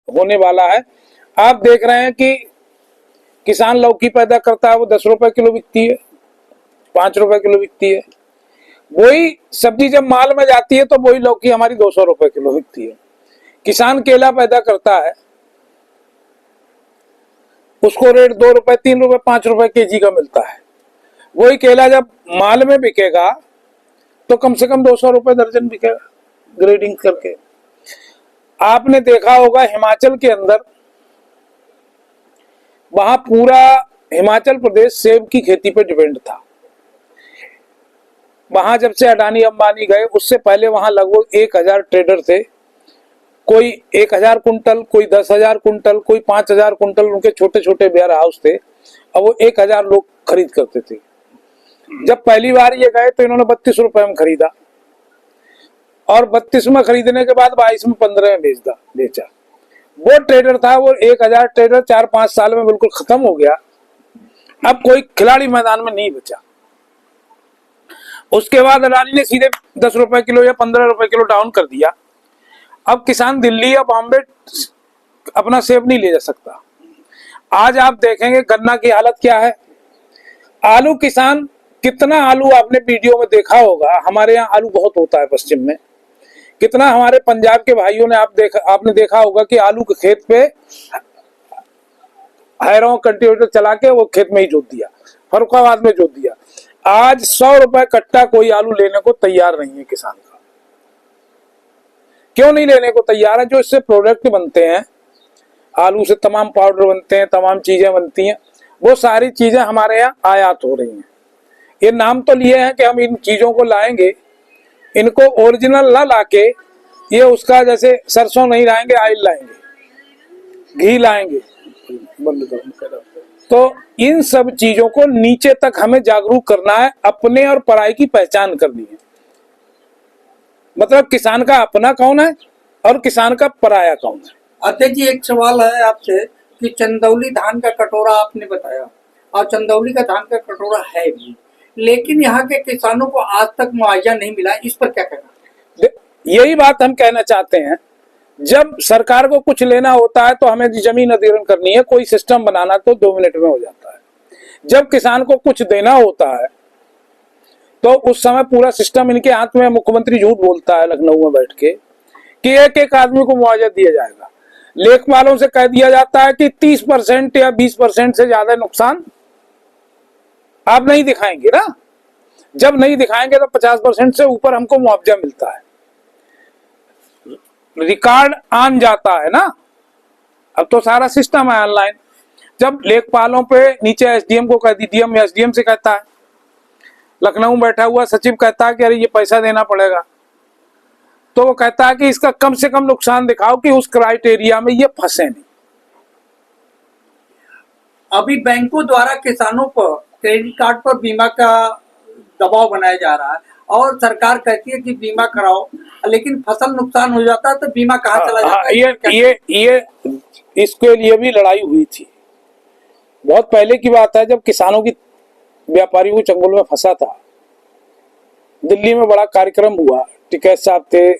होने वाला है। आप देख रहे हैं कि किसान लौकी पैदा करता है, वो 10 रुपए किलो बिकती है, 5 रुपए किलो बिकती है। वही सब्जी जब माल में जाती है तो वही लौकी हमारी 200 रुपए किलो बिकती है। किसान केला पैदा करता है, उसको रेट 2 रुपए 3 रुपए 5 रुपए केजी का मिलता है। वही केला जब माल में बिकेगा तो कम से कम 200 रुपए दर्जन बिकेगा ग्रेडिंग करके। आपने देखा होगा हिमाचल के अंदर, वहां पूरा हिमाचल प्रदेश सेब की खेती पे डिपेंड था। वहां जब से अडानी अंबानी गए उससे पहले वहां लगभग 1000 ट्रेडर थे। कोई 1000 कुंटल, कोई 10,000 कुंटल, कोई 5,000 कुंटल, उनके छोटे छोटे वेयर हाउस थे और वो 1000 लोग खरीद करते थे। जब पहली बार ये गए तो इन्होंने 32 रुपए में खरीदा और 32 में खरीदने के बाद 22 में 15 में बेचा। वो ट्रेडर था, वो 1000 ट्रेडर 4-5 साल में बिल्कुल खत्म हो गया। अब कोई खिलाड़ी मैदान में नहीं बचा। उसके बाद अडानी ने सीधे 10 रुपए किलो या 15 रुपए किलो डाउन कर दिया। अब किसान दिल्ली या बॉम्बे अपना सेब नहीं ले जा सकता। आज आप देखेंगे गन्ना की हालत क्या है। आलू किसान, कितना आलू आपने वीडियो में देखा होगा, हमारे यहाँ आलू बहुत होता है पश्चिम में। कितना हमारे पंजाब के भाइयों ने आपने देखा होगा कि आलू के खेत पे हैरों कल्टीवेटर चला के वो खेत में ही जोत दिया, फरुखाबाद में जोत दिया। आज 100 रुपए कट्टा कोई आलू लेने को तैयार नहीं है किसान का। क्यों नहीं लेने को तैयार है? जो इससे प्रोडक्ट बनते हैं, आलू से तमाम पाउडर बनते हैं, तमाम चीजें बनती हैं, वो सारी चीजें हमारे यहाँ आयात हो रही हैं। ये नाम तो लिए हैं कि हम इन चीजों को लाएंगे, इनको ओरिजिनल ना लाके ये उसका जैसे सरसों नहीं लाएंगे, ऑयल लाएंगे, घी लाएंगे। तो इन सब चीजों को नीचे तक हमें जागरूक करना है, अपने और पराई की पहचान करनी है। मतलब किसान का अपना कौन है और किसान का पराया कौन है। अध्यक्ष जी, एक सवाल है आपसे कि चंदौली धान का कटोरा आपने बताया और चंदौली का धान का कटोरा है भी, लेकिन यहाँ के किसानों को आज तक मुआवजा नहीं मिला, इस पर क्या कहना? यही बात हम कहना चाहते हैं। जब सरकार को कुछ लेना होता है तो हमें जमीन अधिग्रहण करनी है, कोई सिस्टम बनाना तो 2 मिनट में हो जाता है। जब किसान को कुछ देना होता है तो उस समय पूरा सिस्टम इनके हाथ में। मुख्यमंत्री झूठ बोलता है लखनऊ में बैठ के कि एक एक आदमी को मुआवजा दिया जाएगा। लेखपालों से कह दिया जाता है कि 30% या 20% से ज्यादा नुकसान आप नहीं दिखाएंगे ना। जब नहीं दिखाएंगे तो 50% से ऊपर हमको मुआवजा मिलता है। रिकॉर्ड आन जाता है ना। अब तो सारा सिस्टम है ऑनलाइन। जब लेखपालों पे नीचे एसडीएम को कह दी, डीएम एसडीएम से कहता है, लखनऊ बैठा हुआ सचिव कहता है कि अरे ये पैसा देना पड़ेगा, तो वो कहता है कि इसका कम से कम नुकसान दिखाओ कि उस क्राइटेरिया में ये फंसे नहीं। अभी बैंकों द्वारा किसानों पर क्रेडिट कार्ड पर बीमा का दबाव बनाया जा रहा है और सरकार कहती है कि बीमा कराओ, लेकिन फसल नुकसान हो जाता है तो बीमा कहाँ चला जाता है? ये इसके लिए भी लड़ाई हुई थी। बहुत पहले की बात है, जब किसानों की व्यापारियों को चंगुल में फंसा था। दिल्ली में बड़ा कार्यक्रम हुआ, टिकैत साहब थे,